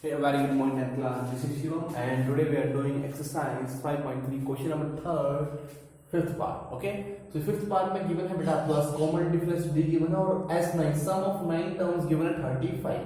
Hey, a very good morning at class. This is Shivam, and today we are doing exercise 5.3, question number third, fifth part. Okay, so fifth part में given है बेटा plus common difference d given है और s9 sum of 9 terms given है 35.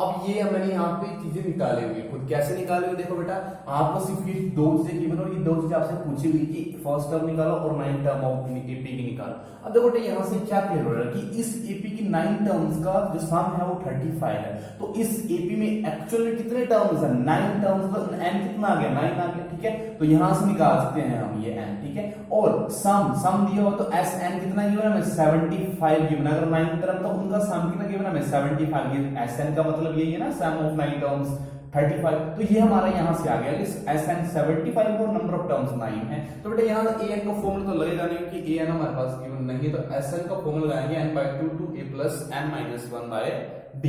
अब ये मैंने यहाँ पे चीजें निकाली हुई है, खुद कैसे निकाले हुए देखो बेटा, आपको सिर्फ ये दो चीजें गिवन और ये दो चीजें आपसे पूछी हुई कि फर्स्ट टर्म निकालो और 9 टर्म ऑफ एपी की निकालो. अब देखो बेटा यहाँ से क्या क्लियर हो रहा है कि इस एपी की 9 टर्म्स का जो सम है वो 35 है. तो इस एपी में एक्चुअली कितने टर्म्स है? 9 टर्म्स का n कितना आ गया? 9 आ गया. ठीक है, तो यहाँ से निकाल सकते हैं हम ये n. ठीक है, और सम दिया हो तो sn कितना गिवन है? 75 गिवन है. अगर 9 टर्म तो उनका सम कितना गिवन है? 75. ये sn का मतलब यही है ना, सम ऑफ 9 टर्म्स 35. तो ये हमारा यहां से आ गया कि sn 75 और नंबर ऑफ टर्म्स 9 है. तो बेटा यहां an का फॉर्मूला तो लगेगा नहीं कि an हमारे पास गिवन नहीं है, तो sn का फॉर्मूला लगाएंगे n/2 to a plus n-1/d.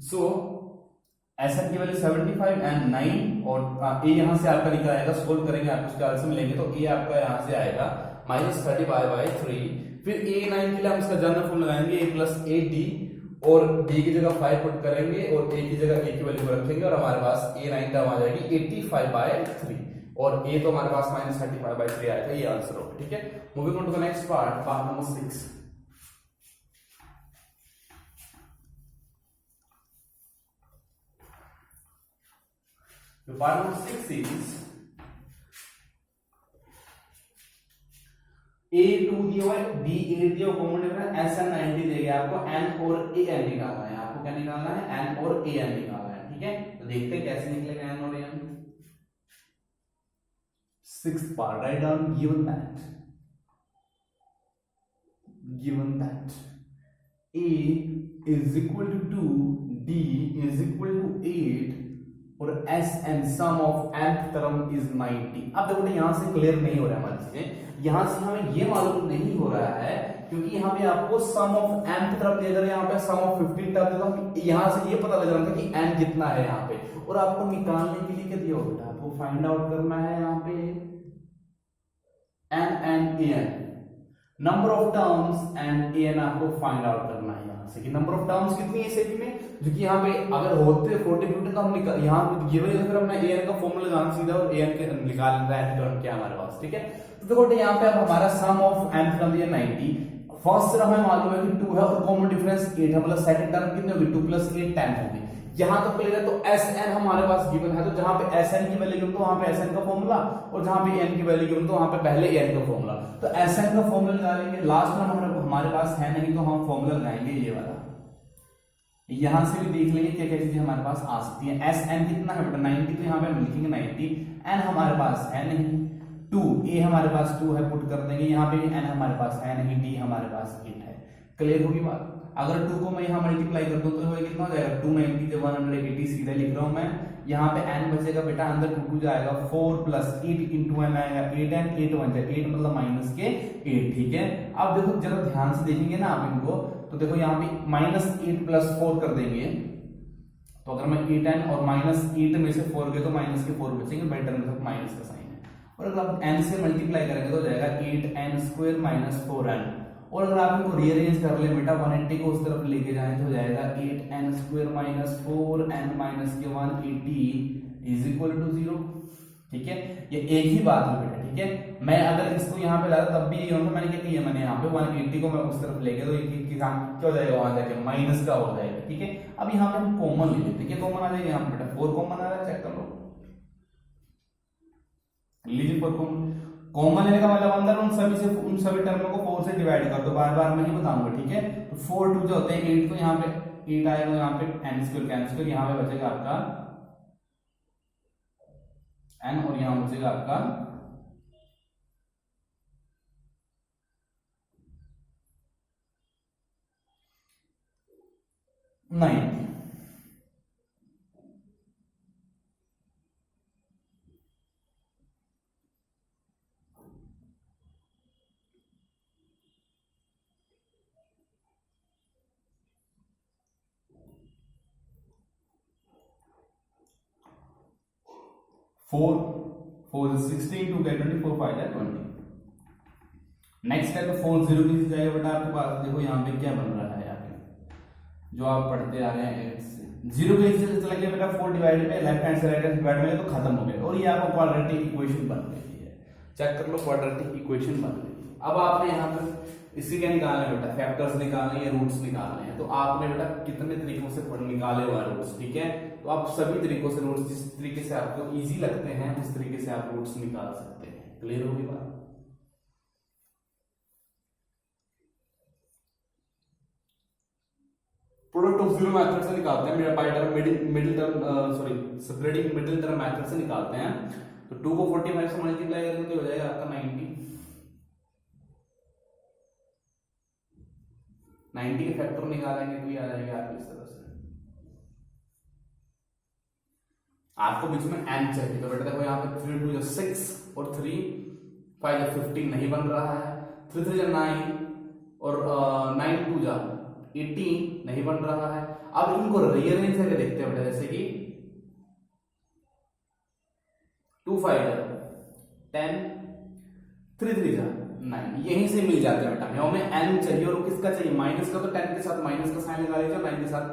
So sn की वैल्यू 75 एंड 9 और a यहां से आपका निकल आएगा. सोल्व करेंगे आप उसके आंसर में लेंगे तो a आपका यहां से आएगा -35/3. फिर a9 के लिए हम इसका जनरल फॉर्मूला लगाएंगे a plus ad और b की जगह 5 पुट करेंगे और a की जगह a की वैल्यू रखेंगे और हमारे पास a9 टर्म आ जाएगी 85/3 और a तो हमारे पास -35/3 आया था. ये आंसर होगा. ठीक है, moving on to the next part, part number 6. The part number 6 is A2 दिया हुआ है, D8 दिया हुआ, कॉमन डिफरेंस SN90 दे गया आपको, N और AN निकालना है. आपको क्या निकालना है? N और AN निकालना है. ठीक है, तो देखते हैं कैसे निकलेगा N और AN. Sixth part, write down given that A is equal to 2, D is equal to 8 और Sn sum of nth term is 90. अब देखो यहाँ से क्लियर नहीं हो रहा है हमारी चीजें. यहाँ से हमें ये मालूम नहीं हो रहा है क्योंकि यहाँ पे आपको सम ऑफ nth टर्म दिया जा, यहाँ पे सम ऑफ 15 टर्म दिया था. यहाँ से ये पता लग रहा था कि n कितना है यहाँ पे, और आपको निकालने के लिए क्या दिया होगा? आपको फाइंड आउट करना है यहाँ पे n and an, number of terms and an आपको फाइंड आउट करना है यहाँ से कि नंबर ऑफ टर्म्स कितनी है इस एपी में, जो कि यहाँ पे अगर होते 40-50 तो हम निकाल, यहाँ गिवन है फिर हमने an का फॉर्मूला लगाना सीधा और an के निकाल लेना है टर्म क्या हमारे पास. ठीक है, तो देखो यहाँ पे अब हमारा सम ऑफ n टर्म दिया 90. फर्स्ट टर्म हमें मालूम है कि 2 है और कॉमन डिफरेंस 8 है, मतलब सेकंड टर्म कितनी होगी? 2 + 8 10 होगी. यहां तो क्लियर है. तो Sn हमारे पास गिवन है, तो जहां पे Sn की वैल्यू गिवन तो वहां पे Sn का फॉर्मूला, और जहां पे n की वैल्यू गिवन तो वहां पे पहले n का फॉर्मूला. तो Sn का फॉर्मूला निकालेंगे. लास्ट में हमारे पास है नहीं तो हम फॉर्मूला लगाएंगे ये वाला. यहां से भी देख लेंगे क्या क्या चीजें हमारे पास आ सकती है. Sn कितना है बेटा? 90. तो यहां पे हम लिखेंगे 90. n हमारे पास है नहीं, 2 a हमारे पास 2 है, पुट कर देंगे. यहाँ पे n हमारे पास है नहीं, d हमारे पास 8 है. क्लियर होगी बात? अगर 2 को मैं यहाँ मल्टीप्लाई कर दूं तो कितना हो जाएगा? 290 से 180 सीधे लिख रहा हूं मैं. यहाँ पे n बचेगा बेटा, अंदर 2 जाएगा, 4 + 8 into n आएगा 8n, 8 1 जाए 8 मतलब -8. ठीक है, अब देखो जरा ध्यान से देखेंगे ना आप इनको, तो देखो यहाँ पे -8 + 4 कर देंगे. तो अगर मैं 8n और -8 में से 4 गए तो माइनस के 4 बचेंगे, बाई टर्म में माइनस का साइन है. और अगर आप n से मल्टीप्लाई करेंगे तो हो जाएगा 8n² - 4n. और अगर आप इनको रीअरेंज कर ले बेटा, 180 को उस तरफ लेके जाएं तो हो जाएगा 8n² - 4n - 180 is equal to 0. ठीक है, ये एक ही बात है बेटा. ठीक है, मैं अगर इसको यहाँ पे लाता तब भी ये होगा. मैंने क्या किया? मैंने यहाँ पे 180 को मैं उस तरफ लेके तो क्या हो जाएगा? वहां जाके माइनस का हो जाएगा. ठीक है, अब यहाँ पे हम कॉमन ले लेते. ठीक है, कॉमन आ जाएगा यहाँ पे बेटा, 4 कॉमन आ रहा है, चेक कर लो. लीजिए 4 कॉमन लेने का मतलब अंदर उन सभी टर्मों को 4 से डिवाइड कर दो. बार बार मैं नहीं बताऊंगा. ठीक है, तो 4 2 जो होते हैं 8, तो यहाँ पे 8 आएगा, यहाँ पे n² कैंसिल, यहाँ पे बचेगा आपका n और यहाँ बचेगा आपका 9. 4 is 16, 2 get 24, 5 है 20. नेक्स्ट है तो 4 0 की जाएगा बेटा आपके पास. देखो यहाँ पे क्या बन रहा है, यहाँ पे जो आप पढ़ते आ रहे हैं 8 से जीरो के नीचे से चला गया बेटा 4 डिवाइडेड बाय लेफ्ट हैंड से राइट हैंड डिवाइड में, तो खत्म हो गया और ये आपको क्वाड्रेटिक इक्वेशन बन गई है। चेक कर लो, क्वाड्रेटिक इक्वेशन बन गई। अब आपने यहाँ पर इससे क्या निकालना है बेटा, फैक्टर्स निकालने हैं, रूट्स निकालने हैं। तो आपने बेटा कितने तरीकों से निकाले हुआ रूट्स, ठीक है। तो आप सभी तरीकों से रूट्स, जिस तरीके से आपको इजी लगते हैं उस तरीके से आप रूट्स निकाल सकते हैं। क्लियर होगी बात? प्रोडक्ट ऑफ जीरो मेथड से निकालते हैं, मेरा पाई term middle term sorry separating middle term method से निकालते हैं। तो 2 को 45 से मल्टीप्लाई करेंगे तो हो जाएगा आपका 90 के फैक्टर निकालेंगे तो ये आ जाएगा आप इस तरह से। आपको बीच में n चाहिए, तो बेटा देखो यहाँ पे 3 2 6 और 3 5 15 नहीं बन रहा है, 3 3 9 और 9 2 18 नहीं बन रहा है। अब इनको रीअरेंज करके देखते हैं बेटा, जैसे कि 2 5 10 3 3 9 यहीं से मिल जाते हैं बेटा। हमें n चाहिए और किसका चाहिए, माइनस का, तो 10 के साथ माइनस का साइन लगा लीजिए, 9 के साथ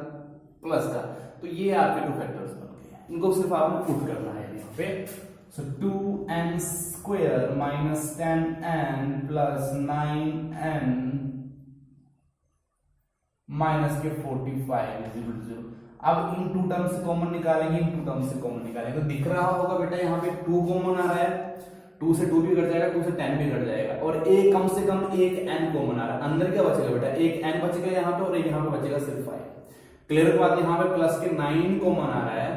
प्लस का। तो ये आपके टू फैक्टर्स बन गए, इनको सिर्फ आपको पुट करना है यहाँ पे। सो 2n square minus 10n plus 9n minus के 45 0। अब इन टू टर्म से कॉमन निकालेंगे, इन टू टर्म से कॉमन निकालेंगे, तो दिख रहा होगा बेटा यहाँ पे 2 कॉमन आ रहा है, 2 से 2 भी कट जाएगा, 2 से 10 भी कट जाएगा, और एक कम से कम एक n कॉमन आ रहा है। अंदर क्या बचेगा बेटा, एक n बचेगा यहाँ पे और एक यहाँ पे बचेगा सिर्फ 5। क्लियर बात, यहाँ पे प्लस के 9 कॉमन आ रहा है,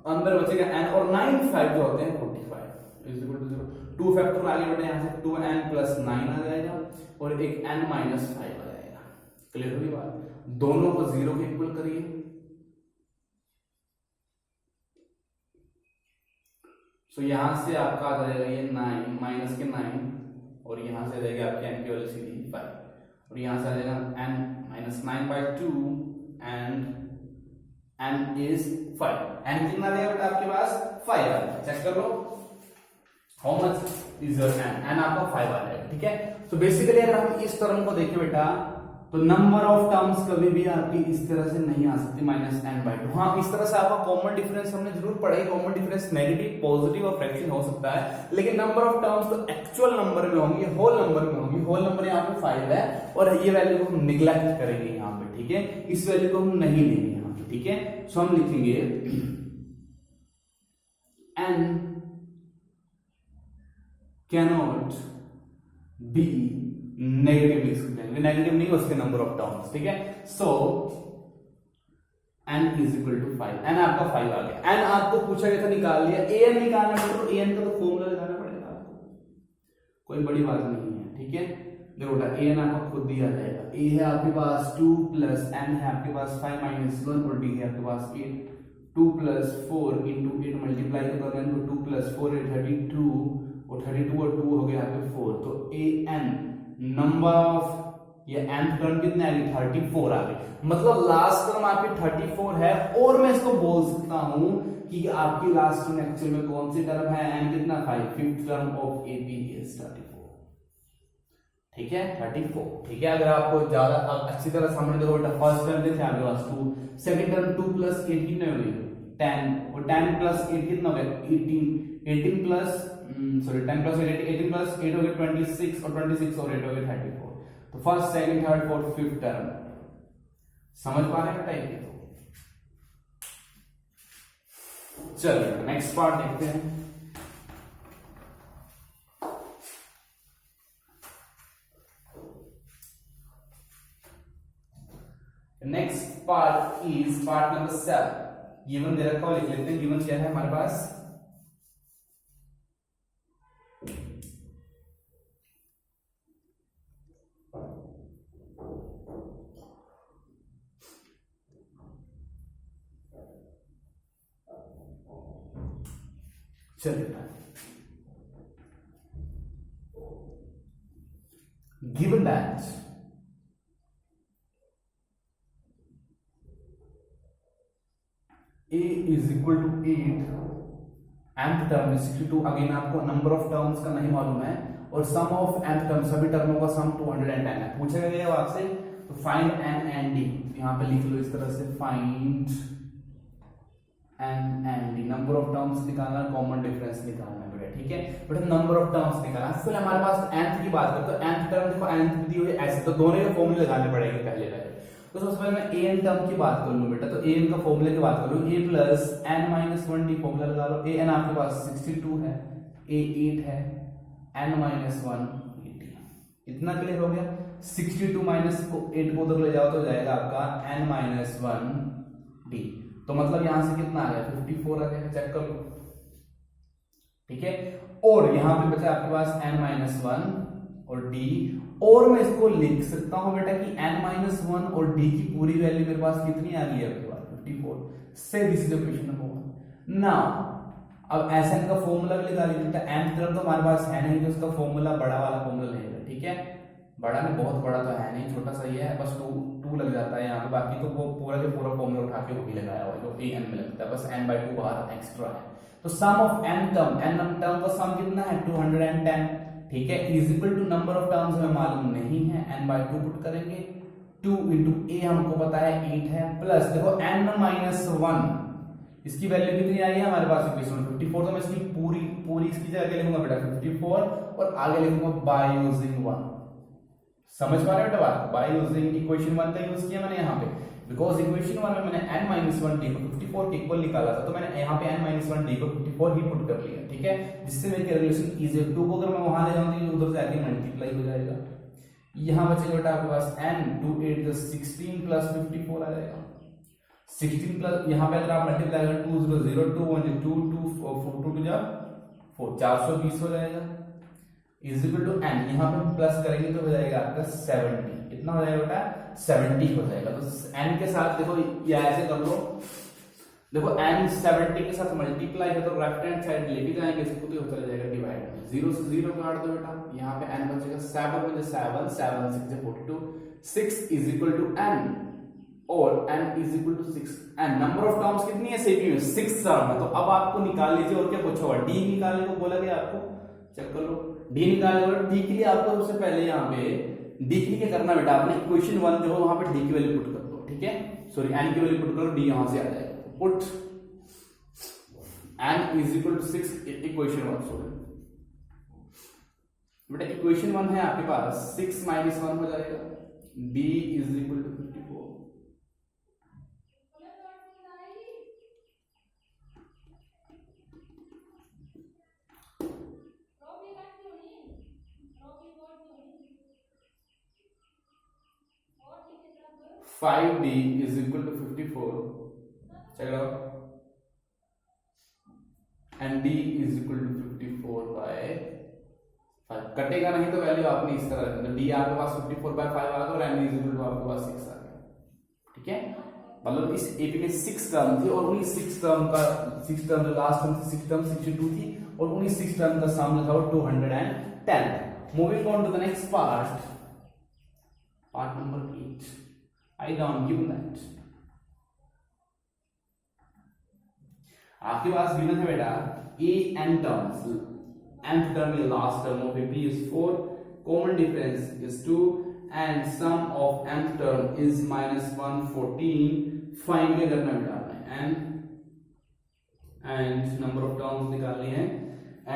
अंदर बचेगा n और 9 5 जो होते हैं 45 is equal to 0। Two factor आगे बेटा यहाँ से 2n प्लस 9 आ जाएगा और एक n माइनस 5 आ जाएगा। क्लियर हुई बात? दोनों को 0 के इक्वल करिए, सो यहां से आपका आ जाएगा ये 9 माइनस के 9 और यहां से आ जाएगा आपके n की वैल्यू सीधी 5 और यहां से आ जाएगा n minus 9/2 and n is 5। n कितना आ जाएगा बेटा आपके पास 5 आ जाएगा। चेक कर लो how much is your n, n आपका 5 आ जाएगा, ठीक है। तो बेसिकली अगर हम इस टर्म को देखें बेटा, तो नंबर ऑफ टर्म्स कभी भी आपकी इस तरह से नहीं आ सकती -n/2। हाँ, इस तरह से आपका कॉमन डिफरेंस हमने जरूर पढ़ा है, कॉमन डिफरेंस नेगेटिव पॉजिटिव और फ्रैक्शन हो सकता है, लेकिन नंबर ऑफ टर्म्स तो एक्चुअल नंबर में होंगी, होल नंबर में होंगी। होल नंबर यहाँ पे 5 है और ये वैल्यू को हम निगलेक्ट करेंगे यहाँ पे, ठीक है। इस वैल्यू को हम नहीं लेंगे यहाँ पे, ठीक है। सो हम लिखेंगे n कैनॉट बी नेगेटिव, लिख सकते हैं, नेगेटिव नहीं उसके नंबर ऑफ टर्म्स, ठीक है। So n is equal to 5, n आपका 5 आ गया। n आपको पूछा गया था, निकाल लिया। an निकालना है तो an का तो फॉर्मूला लगाना पड़ेगा आपको, कोई बड़ी बात नहीं है, ठीक है। देखो बेटा an आपका खुद दिया जाएगा, a है आपके पास 2 प्लस n है आपके पास 5 माइनस 1 और d है आपके पास 8। 2 प्लस 4 इंटू 8 मल्टीप्लाई करोगे तो 2 प्लस 4 है 32 और 32 और 2 हो गया आपके 4। तो an नंबर ऑफ ये nth टर्म कितने आ गई 34 आ गई, मतलब लास्ट टर्म आपकी 34 है। और मैं इसको बोल सकता हूं कि आपकी लास्ट टर्म एक्चुअल में कौन सी टर्म है, n कितना 5, fifth term of AP is 34, ठीक है 34, ठीक है। अगर आपको ज्यादा अच्छी तरह समझ देखो बेटा, फर्स्ट टर्म देखे आपके पास 2, सेकंड टर्म 2 प्लस 8 कितने हो गए 10 और 10 प्लस 8 कितना हो गया 18 प्लस सॉरी 10 प्लस 18 प्लस 8 हो गया 26 और 26 और 8 हो गया 34। तो first second third fourth fifth term समझ पा रहे हैं बेटा ये? तो चलिए नेक्स्ट पार्ट देखते हैं। Next part is part number 7। Given दे रखा लिख लेते हैं। गिवन क्या है हमारे पास, चलिए given that a is equal to 8, nth term 62। Again आपको नंबर ऑफ टर्म्स का नहीं मालूम है और सम ऑफ nth टर्म सभी टर्मों का सम 210 है। पूछा गया आपसे तो फाइंड n एंड d, यहां पे लिख लो इस तरह से, find N and D, number of terms निकालना, कॉमन डिफरेंस निकालना बेटा, ठीक है बेटा, नंबर ऑफ टर्म्स निकालना। फिर हमारे पास nth की बात करते हैं, nth टर्म देखो nth दी हुई ऐसे, तो दोनों के फॉर्मूले लगाने पड़ेंगे पहले। तो सबसे पहले मैं an टर्म की बात कर लूं बेटा, तो an का फॉर्मूले की बात कर लूं, a plus n minus 1 d formula लगा लो। an आपके पास 62 है, a 8 है, n माइनस 1 80, इतना क्लियर हो गया। 62 माइनस 8 को उधर ले जाओ तो जाएगा आपका n माइनस 1 d, तो मतलब यहां से कितना आ गया 54 आ गया, चेक कर लो, ठीक है। और यहां पे बचा आपके पास n माइनस 1 और d, और मैं इसको लिख सकता हूं बेटा कि n माइनस 1 और d की पूरी वैल्यू मेरे पास कितनी आ गई है आपके पास 54 से, this is question number 1। Now अब Sn का फॉर्मूला भी लगा लीजिए, n टर्म तो हमारे पास है नहीं, तो उसका फॉर्मूला बड़ा वाला फॉर्मूला लेंगे, ठीक है। बड़ा में बहुत बड़ा तो है नहीं, छोटा सा ही है, बस 2 लग जाता है यहाँ पे, बाकी तो वो पूरा के पूरा फॉर्मूला उठा के वही लगाया हुआ है जो an में लगता है, बस n/2 बाहर एक्स्ट्रा है। तो सम ऑफ n टर्म का सम कितना है 210, ठीक है, is equal to number of terms हमें मालूम नहीं है, n/2 पुट करेंगे, 2 इंटू a हमको पता है 8 है, प्लस देखो n माइनस 1 इसकी वैल्यू कितनी आई है हमारे पास इक्वेशन 54, तो मैं इसकी पूरी इसकी जगह लिखूंगा बेटा 54 और आगे लिखूंगा बाय यूजिंग 1। समझ पा रहे हो बेटा बात, बाय यूजिंग इक्वेशन 1 का यूज किया मैंने यहाँ पे, बिकॉज इक्वेशन 1 में मैंने n माइनस 1 d को 54 के इक्वल निकाला था, तो मैंने यहाँ पे n माइनस 1 d को 54 ही पुट कर लिया, ठीक है, जिससे मेरी कैलकुलेशन इजी है। 2 को अगर मैं वहां ले जाऊंगा तो उधर जाके मल्टीप्लाई हो जाएगा, यहाँ बचेगा बेटा आपके पास n 2 8 16 प्लस 54 आ जाएगा, 16 प्लस यहाँ पे अगर आप मल्टीप्लाई करें 2 0 0 2 1 2 2 4 2 जा 4 420 हो जाएगा, इज इक्वल टू n, यहाँ पे प्लस करेंगे तो हो जाएगा आपका 70, कितना हो जाएगा बेटा 70 हो जाएगा। तो n के साथ देखो या ऐसे कर लो, देखो n 70 के साथ मल्टीप्लाई है तो लेफ्ट हैंड साइड लेके जाएंगे इसको, तो चला जाएगा डिवाइड में, 0 से 0 काट दो बेटा, यहाँ पे n बचेगा 7 में 7 7 6 42, 6 इज इक्वल टू n, और n is equal to 6, and number of terms कितनी है सेपी में 6 टर्म है, तो अब आपको निकाल लीजिए, और क्या पूछा हुआ d निकालने को बोला गया आपको, चेक कर लो d निकालने को, d के लिए आपको सबसे पहले यहाँ पे d के लिए क्या करना बेटा, आपने इक्वेशन 1 जो है वहां पे d की वैल्यू पुट कर दो, ठीक है, सॉरी n की वैल्यू पुट करो, d यहां से आ जाएगा, put n is equal to 6 equation 1, sorry बेटा इक्वेशन 1 है आपके पास 6 माइनस 1 हो जाएगा, d is equal to 54, five D is equal to 54, check out, and D is equal to 54 by 5, कटेगा नहीं तो वैल्यू आपने इस तरह रखना, डी आपके पास 54 बाय 5 आ गया और एंड इज इक्वल टू आपके पास 6 आ गया, ठीक है, मतलब इस एपी में 6 टर्म थी, और उन्हीं 6 टर्म का 6 टर्म जो लास्ट टर्म थी 6 टर्म 62 थी, और उन्हीं 6 टर्म का सम लिखा हुआ 210। Moving on to the next part, part number 8, I don't give that. आपके पास गिवन है बेटा a n terms, nth term या last term of AP is 4, common difference is 2, and sum of nth term is minus 114. Find क्या करना बेटा आपने n and number of terms निकालनी है,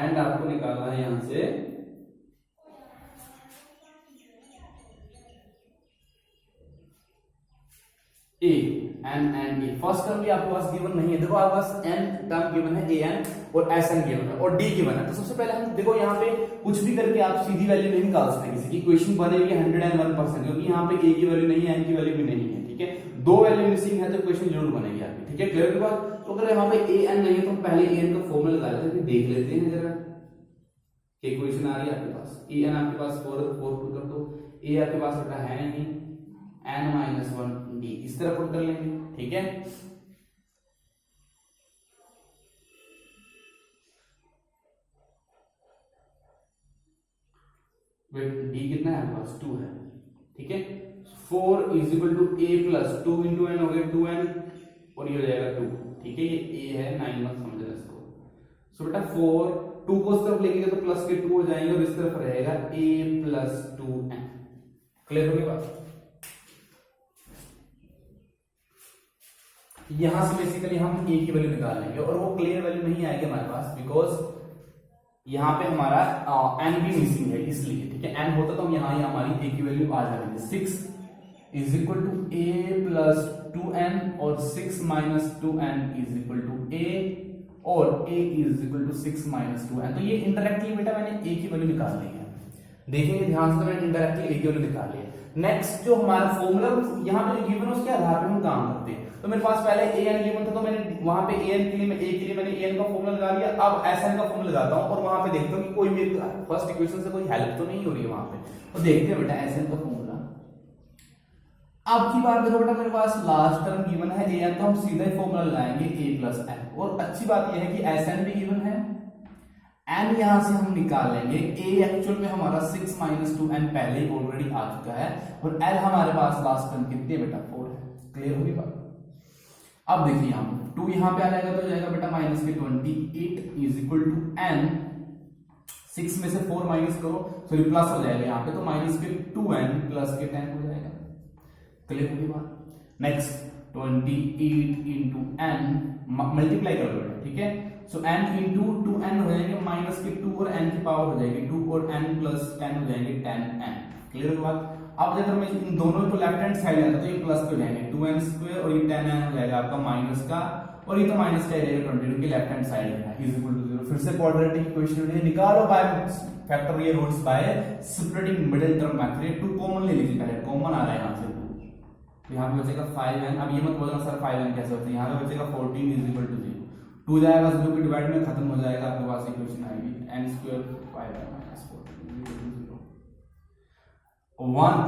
and आपको निकालना है यहां से a n and a, first term भी आपके पास गिवन नहीं है, देखो आपके पास n टर्म गिवन है a n और s n गिवन है और d गिवन है, तो सबसे पहले हम देखो यहाँ पे कुछ भी करके आप सीधी वैल्यू नहीं निकाल सकते, किसी की इक्वेशन बनेगी 101%, क्योंकि यहाँ पे a की वैल्यू नहीं है, n की वैल्यू भी नहीं है, ठीक है, दो वैल्यू मिसिंग है तो इक्वेशन जरूर बनेगी आपकी, ठीक है, क्लियर के बाद। तो अगर यहाँ पे a n नहीं है तो पहले a n का फॉर्मूला लगा लेते हैं, देख लेते हैं जरा इक्वेशन आ रही है आपके पास, a n आपके पास 4 पुट कर दो, a आपके पास बेटा है नहीं, n माइनस 1 d इस तरह पुट कर लेंगे, ठीक है, वेट d कितना है आपके पास 2 है, ठीक है, 4 is equal to a plus 2 into N हो गया 2n और ये हो जाएगा 2, ठीक है, ये a है 9 मत समझना इसको, सो बेटा 4 2 को इस तरफ लेंगे तो प्लस के 2 हो जाएंगे और इस तरफ रहेगा a प्लस 2n, क्लियर हो गई बात। यहां से बेसिकली हम ए की वैल्यू निकाल लेंगे और वो क्लियर वैल्यू नहीं आएगी हमारे पास, बिकॉज यहाँ पे हमारा एन भी मिसिंग है इसलिए, ठीक है। एन होता तो हम यहाँ हमारी ए की वैल्यू आ जाएगी 6 is equal to a plus 2n और 6 minus 2n is equal to a और a is equal to 6 minus 2n। तो ये इंडायरेक्टली बेटा मैंने a की वैल्यू निकाल ली है, देखेंगे ध्यान से, तो मैंने इंडायरेक्टली a की वैल्यू निकाल ली है। नेक्स्ट जो हमारा फॉर्मूला यहाँ पे जो गिवन है उसके आधार पर हम काम करते हैं। तो मेरे पास पहले an गिवन था, तो मैंने वहां पे an के लिए मैं a के लिए मैंने an का फॉर्मूला लगा लिया। अब sn का फॉर्मूला लगाता हूं और वहां पे देखता हूं कि कोई मेरी फर्स्ट इक्वेशन से कोई हेल्प तो नहीं हो रही है वहां पे, तो देखते हैं बेटा sn का फॉर्मूला। अब की बात देखो बेटा, मेरे पास लास्ट टर्म गिवन है an, तो हम सीधा ही फॉर्मूला लगाएंगे a प्लस n। और अच्छी बात यह है कि sn भी गिवन है, n यहां से हम निकाल लेंगे। a एक्चुअल में हमारा 6 माइनस 2n पहले ही ऑलरेडी आ चुका है और l हमारे पास लास्ट टर्म कितनी है बेटा 4 है। क्लियर होगी बात? अब देखिए यहाँ 2 यहाँ पे आ जाएगा तो जाएगा बेटा माइनस के 28 इज इक्वल टू n, 6 में से 4 माइनस करो, सॉरी प्लस हो जाएगा यहाँ पे, तो माइनस के 2n प्लस के 10 हो जाएगा। क्लियर होगी बात? नेक्स्ट 28 इंटू n मल्टीप्लाई कर लो बेटा, ठीक है। सो n इंटू 2n हो जाएंगे माइनस के 2 और n की पावर हो जाएगी 2 और n प्लस 10 हो जाएंगे 10n। क्लियर होगी बात? अब अगर मैं इन दोनों को लेफ्ट हैंड साइड आता तो ये प्लस पे हो जाएंगे 2n स्क्वायर और ये 10n हो जाएगा आपका माइनस का, और ये तो माइनस का जाएगा 22 के लेफ्ट हैंड साइड है इज इक्वल टू 0। फिर से क्वाड्रेटिक इक्वेशन है, निकालो by factorial roots by splitting middle term method. 2 common ले लीजिए, पहले कॉमन आ रहा है यहां से 2, यहां पे बचेगा 5n। अब ये मत बोलना सर 5n कैसे होता है, यहां पे बचेगा 14 इज इक्वल टू 0, 2 जाएगा 0 के डिवाइड में खत्म हो जाएगा, आपके पास इक्वेशन आएगी n स्क्वायर 5n माइनस 14 1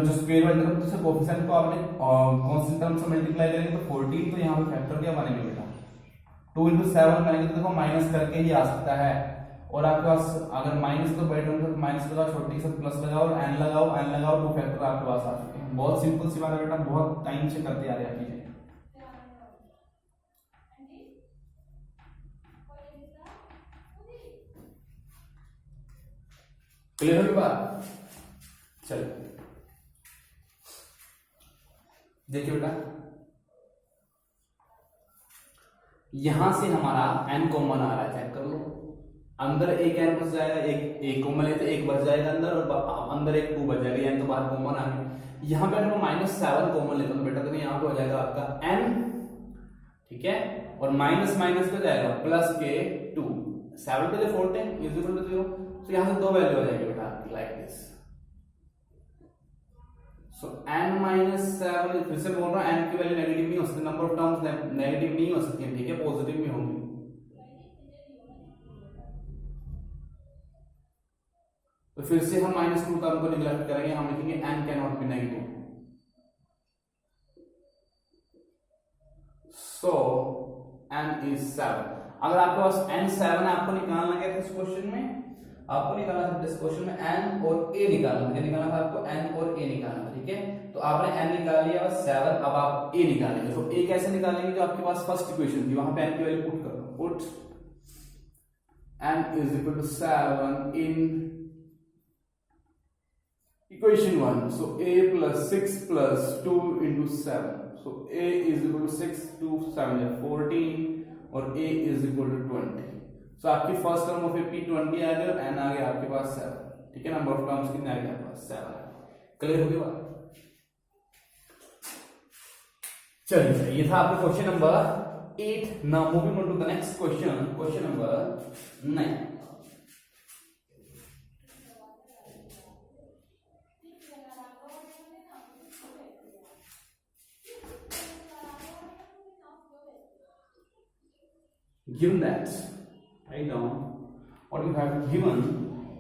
जो स्क्वायर वाली तरफ से कोएफिशिएंट को आपने कांस्टेंट टर्म से मल्टीप्लाई करेंगे तो 14, तो यहाँ पे फैक्टर क्या बनेगा बेटा 2 into 7 करेंगे तो देखो माइनस करके ही आ सकता है, और आपके पास अगर माइनस तो बड़े टर्म से माइनस लगाओ, छोटे से प्लस लगाओ और n लगाओ, 2 फैक्टर आपके पास आ चुके हैं। बहुत सिंपल सी बात है बेटा, बहुत टाइम से करते आ रहे हैं चीजें। क्लियर होगी बात? चलो देखिए बेटा, यहां से हमारा n कॉमन आ रहा है, चेक कर लो। अंदर एक n बच जाएगा, एक कॉमन है तो एक बच जाएगा अंदर, और अंदर एक 2 बच जाएगा, n तो बाहर कॉमन आ गया। यहां पे अगर मैं -7 कॉमन लेता हूं बेटा, तो यहां पे हो जाएगा आपका n, ठीक है, और माइनस माइनस पे जाएगा प्लस के 2, 7 पे 14 इज इक्वल टू 0। तो यहां से 2 वैल्यू हो जाएगी बेटा like this. So n minus 7, फिर से बोल रहा हूं n की वैल्यू नेगेटिव नहीं हो सकती, नंबर ऑफ टर्म्स नेगेटिव नहीं हो सकती, ठीक है, पॉजिटिव भी होंगी। तो फिर से हम -2 टर्म को निगलेक्ट करेंगे, हम लिखेंगे n can not be negative. So n is 7। अगर आपके पास n 7 है, आपको निकालना क्या था इस क्वेश्चन में, आपको निकालना था इस क्वेश्चन में n और a निकालना था, निकालना था आपको n और a निकालना था, ठीक है। तो आपने n निकाल लिया और 7, अब आप a निकालेंगे। तो a कैसे निकालेंगे, जो आपके पास फर्स्ट इक्वेशन थी वहां पे n की वैल्यू पुट करो, put n is equal to 7 in equation 1। So a plus 6 plus 2 into 7, so a is equal to 6 2 7 है 14 और a is equal to 20। So आपकी फर्स्ट टर्म ऑफ p 20 आ गया और n आ गया आपके पास 7, ठीक है। नंबर ऑफ टर्म्स कितने आ गए आपके पास 7। क्लियर हो गई बात? चलिए ये था आपका question number 8। Now moving on to the next question, question number 9। Given that, write down what you have given.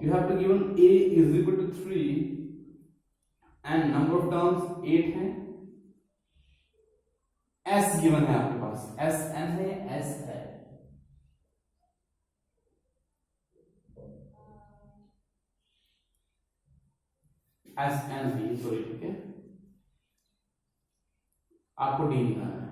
You have to given a is equal to 3 and number of terms 8 है। s given है आपके पास, s n है, s है, s n भी, sorry, ठीक है। आपको d निकालना है,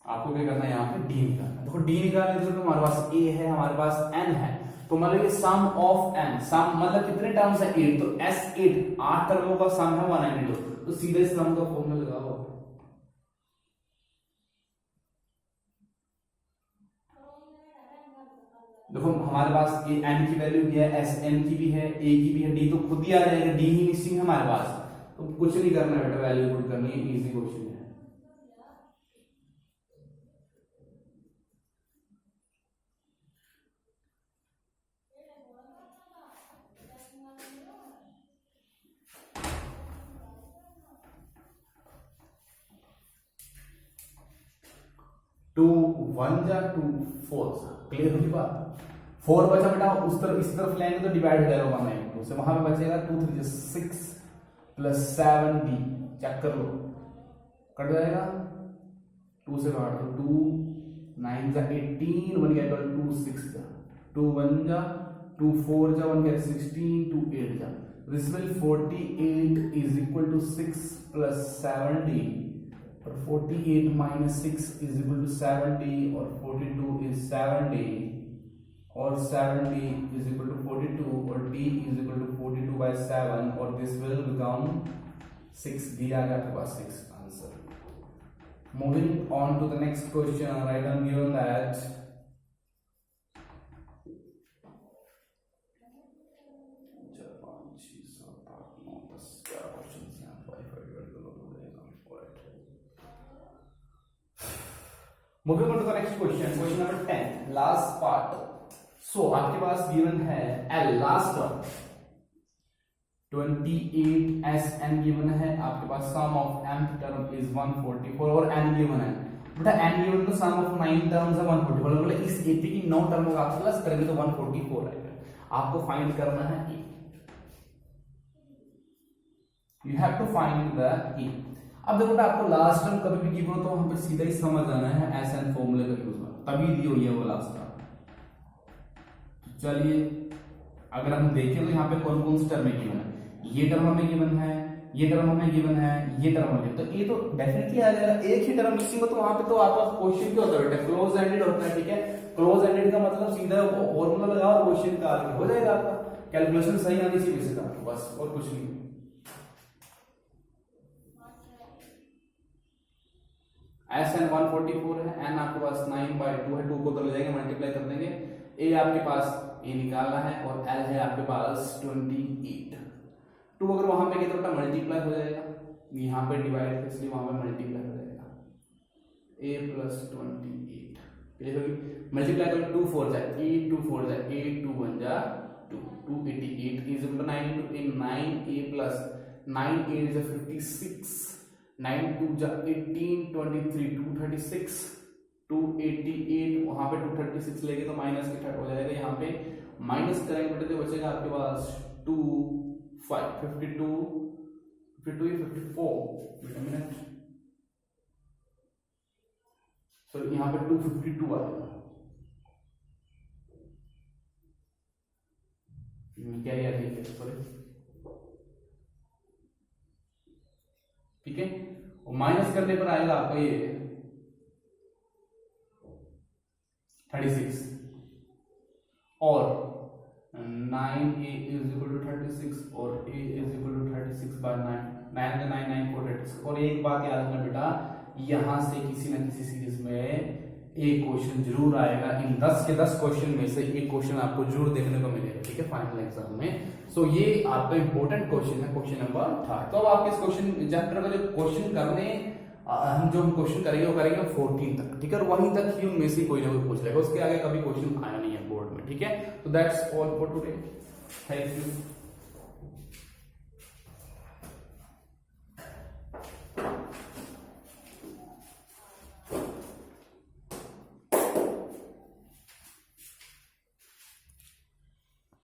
आपको क्या करना है यहाँ पे d निकालना है। देखो d निकालने तो हमारे पास a है, हमारे पास n है, तो मतलब ये सम ऑफ n, सम मतलब कितने टर्म्स है 8, तो s 8 टर्मों का सम है 192। तो सीधे सम का फॉर्मूला लगाओ। देखो हमारे पास ये n की वैल्यू भी है, एस n की भी है, a की भी है, d तो खुद ही आ जाएगा, d ही मिसिंग है हमारे पास, तो कुछ नहीं करना बेटा, वैल्यू पुट करनी है, इजी क्वेश्चन है। टू वन जा टू फोर, क्लियर हुई बात। 4 बचा बेटा, उस तरफ इस तरफ लाएंगे तो डिवाइड हो जाएगा 192 से, वहां पे बचेगा 2 3 6 प्लस 7d, चेक कर लो, कट जाएगा 2 से काट दो, 2 9 जा 18 1 गया 2 6 जा 2 1 जा 2 4 जा 1 गया 16 2 8 जा, this will 48 is equal to 6 plus 7d, और 48 minus 6 is equal to 70, और 42 is 70, और 70 is equal to 42, और d is equal to 42 by 7, और this will become 6, d आ गया आपके पास 6 answer. Moving on to the next question, write down given that Moving on to the next question, question number 10, last part. So आपके पास given है L, last one 28 SN given है, आपके पास sum of mth term is 144, और n given है बेटा, n given तो sum of 9 terms है 144, बोले इस 80 की 9 टर्मों का आप प्लस करेंगे तो 144 आएगा, आपको फाइंड करना है e, you have to find the e। अब देखो आपको लास्ट टर्म कभी भी गिव हो तो वहां पर सीधा ही समझ आना है एसएन फॉर्मूले का यूज में, तभी दी हुई है वो लास्ट टर्म। चलिए अगर हम देखें तो यहाँ पे कौन कौन सी टर्म गिवन है, ये टर्म हमें गिवन है, ये टर्म हमें गिवन है, ये टर्म हमें, तो ये तो डेफिनेटली आ जाएगा। एक ही टर्म मिसिंग हो तो वहां पे तो आपका क्वेश्चन क्या होता है बेटा, क्लोज एंडेड होता है, ठीक है। क्लोज एंडेड का मतलब सीधा फॉर्मूला लगाओ, क्वेश्चन का हो जाएगा आपका, कैलकुलेशन सही आनी चाहिए बेसिक आपको, बस और कुछ नहीं। SN 144 है, n आपके पास 9/2 है, 2 को तो ले जाएंगे मल्टीप्लाई कर देंगे, a आपके पास a निकालना है, और l है आपके पास 28। 2 अगर वहां पे कितना मल्टीप्लाई हो जाएगा, यहाँ पे डिवाइड है इसलिए वहां पे मल्टीप्लाई हो जाएगा, a plus 28 क्लियर होगी। मल्टीप्लाई करो 2 4 जाए 8, 2 4 जाए 8, 2 1 जा 2, 288 is equal to 9 into a 9a plus 9a is a 56, 9 2 जा 18, 23 236, 288 वहां पे 236 लेके तो माइनस के हो जाएगा, यहाँ पे माइनस करेंगे बेटे तो बचेगा आपके पास 2 5 52 52 54 मिनट, तो यहाँ पे 252 आएगा, क्या यार ठीक है सॉरी, ठीक है, और माइनस करने पर आएगा आपका ये 36, और 9a is equal to 36 और a is equal to 36 by 9, 9 9 9 4 36। और एक बात याद रखना बेटा, यहां से किसी ना किसी सीरीज में एक क्वेश्चन जरूर आएगा, इन 10 के 10 क्वेश्चन में से एक क्वेश्चन आपको जरूर देखने को मिलेगा, ठीक है, फाइनल एग्जाम में। सो ये आपका इंपॉर्टेंट क्वेश्चन है, क्वेश्चन नंबर 3। तो अब आप इस क्वेश्चन चैप्टर का जो क्वेश्चन करने हम जो क्वेश्चन करेंगे वो करेंगे 14 तक, ठीक है, और वहीं तक ही उनमें से कोई ना कोई पूछ लेगा, उसके आगे कभी क्वेश्चन आया नहीं है बोर्ड में, ठीक है। तो that's all for today, thank you.